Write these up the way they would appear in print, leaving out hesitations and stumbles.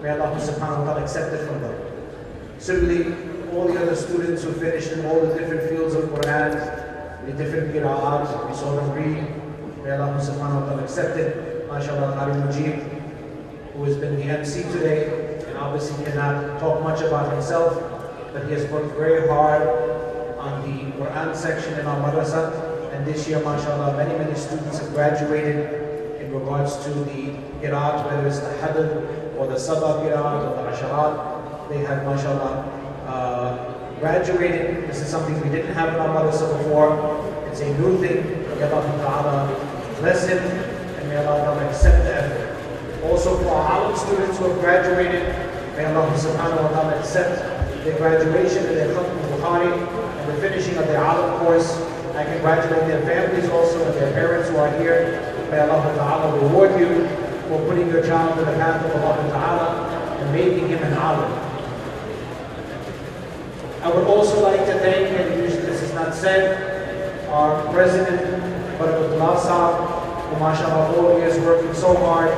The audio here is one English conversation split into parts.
May Allah subhanahu wa ta'ala accept it from them. Similarly, all the other students who finished in all the different fields of Quran, the different qira'at, we saw them read. May Allah subhanahu wa ta'ala accept it. MashaAllah, Qari Mujib, who has been the MC today, and obviously cannot talk much about himself, but he has worked very hard on the Quran section in our madrasa. And this year, MashaAllah, many students have graduated in regards to the qira'at, whether it's the hadr or the sabah qira'at or the asharat. They have, MashaAllah, graduated. This is something we didn't have in our madrasa before. It's a new thing. May Allah Ta'ala bless him, and may Allah Ta'ala accept the effort. Also for our alim students who have graduated, may Allah Subhanahu wa Ta'ala accept their graduation and their Khatm Bukhari and the finishing of their alim course. I congratulate their families also and their parents who are here. May Allah Ta'ala reward you for putting your child in the path of Allah Ta'ala and making him an alim. I would also like to thank, and usually this is not said, our president, Barakatullah Sahab, who mashallah all years working so hard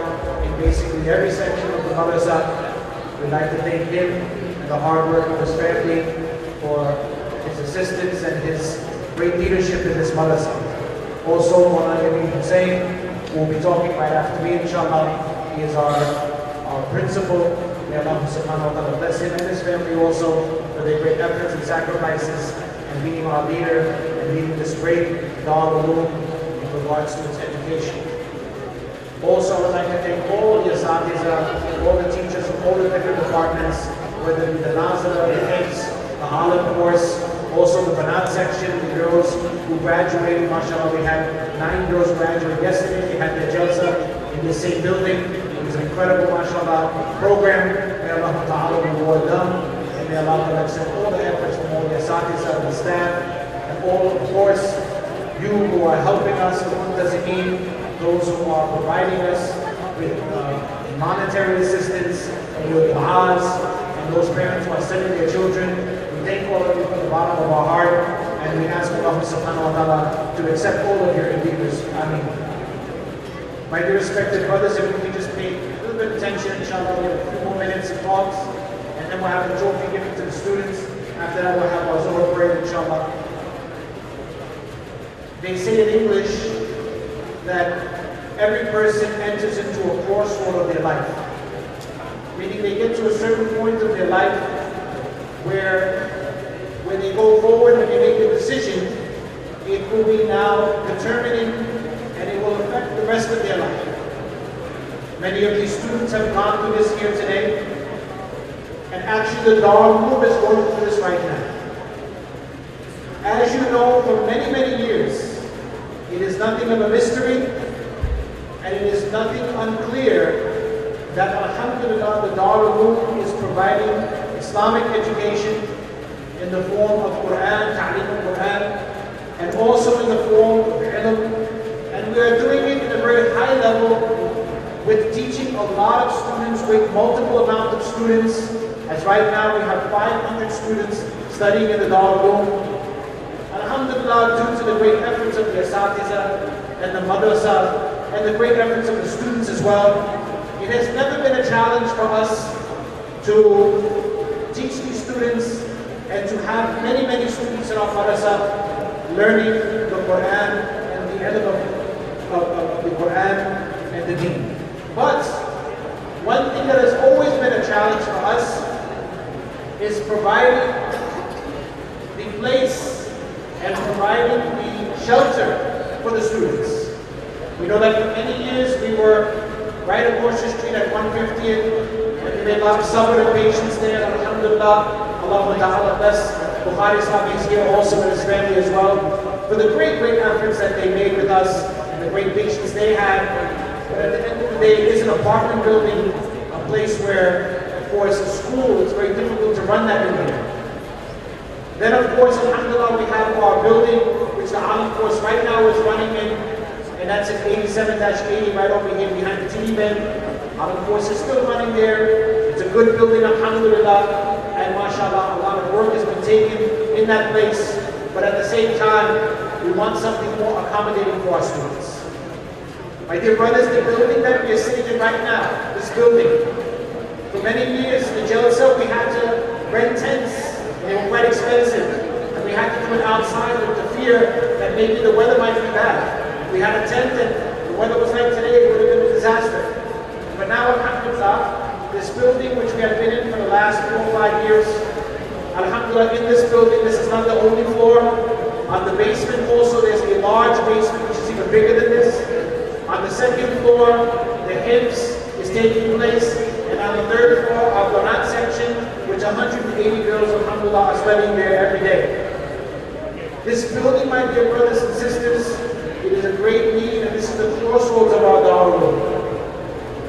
in basically every section of the madrasa. We'd like to thank him and the hard work of his family for his assistance and his great leadership in this madrasa. Also, Mawlana Hussain, who will be talking right after me, inshallah. He is our principal. May Allah subhanahu wa ta'ala bless him and his family also for their great efforts and sacrifices and being our leader and leading this great Uloom in regards to its education. Also, I would like to thank all the Asatiza, all the teachers from all the different departments, whether it be the Nazira, the Hifz, the Alim course, also the Banat section, the girls who graduated. MashaAllah, we had 9 girls graduate yesterday. They had their Jalsa in the same building. It was an incredible, MashaAllah, program. May Allah Ta'ala reward them. And may Allah Ta'ala accept all the efforts from all the Asatiza and the staff. And all, of course, you who are helping us, those who are providing us with monetary assistance, and your du'as, and those parents who are sending their children. We thank all of you from the bottom of our heart, and we ask Allah subhanahu wa ta'ala to accept all of your endeavors. Ameen. My dear respected brothers, if we can just pay a little bit of attention, inshallah, we have a few more minutes of talks, and then we'll have the trophy given to the students. After that, we'll have our Zohar prayer, inshallah. They say in English that every person enters into a crossroad of their life. Meaning they get to a certain point of their life where when they go forward and they make a decision, it will be now determining and it will affect the rest of their life. Many of these students have gone through this here today, and actually the Darul is going through this right now. As you know, for many years, it is nothing of a mystery, and it is nothing unclear that alhamdulillah the Darul is providing Islamic education in the form of Quran, Ta'lim al-Quran, and also in the form of ilm. And we are doing it in a very high level with teaching a lot of students, with multiple amount of students. As right now we have 500 students studying in the Darul. Alhamdulillah, due to the great efforts of the Asatiza and the Madrasa and the great efforts of the students as well, it has never been a challenge for us to teach these students and to have many students in our Madrasa learning the Quran and the ilm of the Quran and the Deen. But one thing that has always been a challenge for us is providing the place and providing the shelter for the students. We know that for many years we were right across the street at 150th, and we made a lot of sabr and patience there. Alhamdulillah, Allah Ta'ala bless Bukhari Sahib is here also with his family as well, for the great efforts that they made with us and the great patience they had. But at the end of the day, it is an apartment building, a place where, of course, a school, it's very difficult to run that in here. Then, of course, alhamdulillah, we have our building, which the Alim course right now is running in, and that's at 87-80 right over here behind the TV bin. Alim course is still running there. It's a good building, alhamdulillah, and mashallah, a lot of work has been taken in that place. But at the same time, we want something more accommodating for our students. My dear brothers, the building that we are sitting in right now, this building, For many years, the jail itself, we had to rent tents. They were quite expensive. And we had to do it outside with the fear that maybe the weather might be bad. We had a tent and the weather was like today, it would have been a disaster. But now, alhamdulillah, this building which we have been in for the last 4 or 5 years, alhamdulillah, in this building, this is not the only floor. On the basement also, there's a large basement which is even bigger than this. On the second floor, the HIPS is taking place. And on the third floor, our Quran section, which 180 girls, alhamdulillah, are studying there every day. This building, my dear brothers and sisters, it is a great need, and this is the crossroads of our Darul.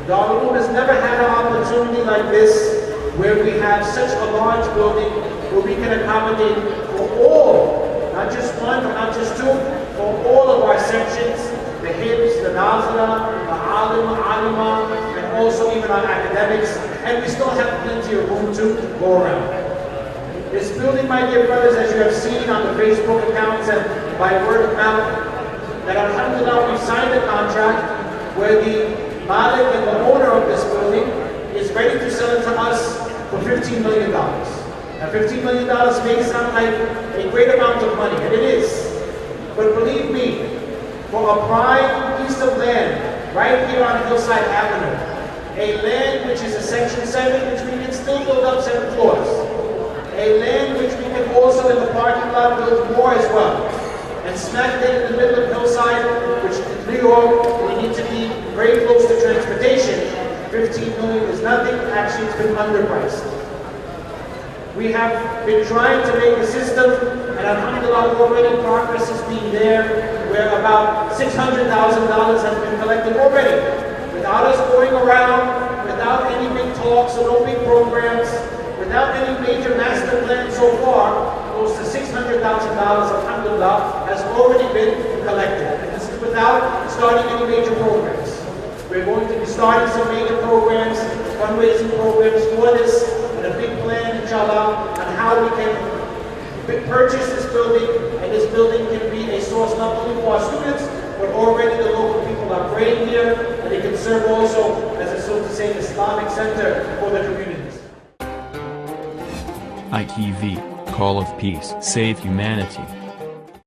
Darul has never had an opportunity like this, where we have such a large building, where we can accommodate for all, not just one, not just two, for all of our sections, the HIPS, the Nazira, the Alim, Alima, and also even our academics, and we still have plenty of room to go around. This building, my dear brothers, as you have seen on the Facebook accounts and by word of mouth, that alhamdulillah we've signed a contract where the Malik and the owner of this building is ready to sell it to us for $15 million. Now $15 million may sound like a great amount of money, and it is. But believe me, for a prime piece of land right here on Hillside Avenue, a land which is a Section 7, which we can still build up 7 floors, a land which we can also in the parking lot build more as well, and smack dead in the middle of Hillside, which in New York, we need to be very close to transportation. 15 million is nothing, actually it's been underpriced. We have been trying to make a system, and alhamdulillah already progress is being there, where about $600,000 has been collected already, without us going around, without any big talks or no big programs, without any major master plan so far. Close to $600,000, alhamdulillah, has already been collected. And this is without starting any major programs. We're going to be starting some major programs, fundraising programs for this, and a big plan, inshallah, on how we can purchase this building, and this building can be a source not only for our students, but already the local people are praying here, and it can serve also as a, so to say, Islamic center for the communities. ITV, Call of Peace, Save Humanity.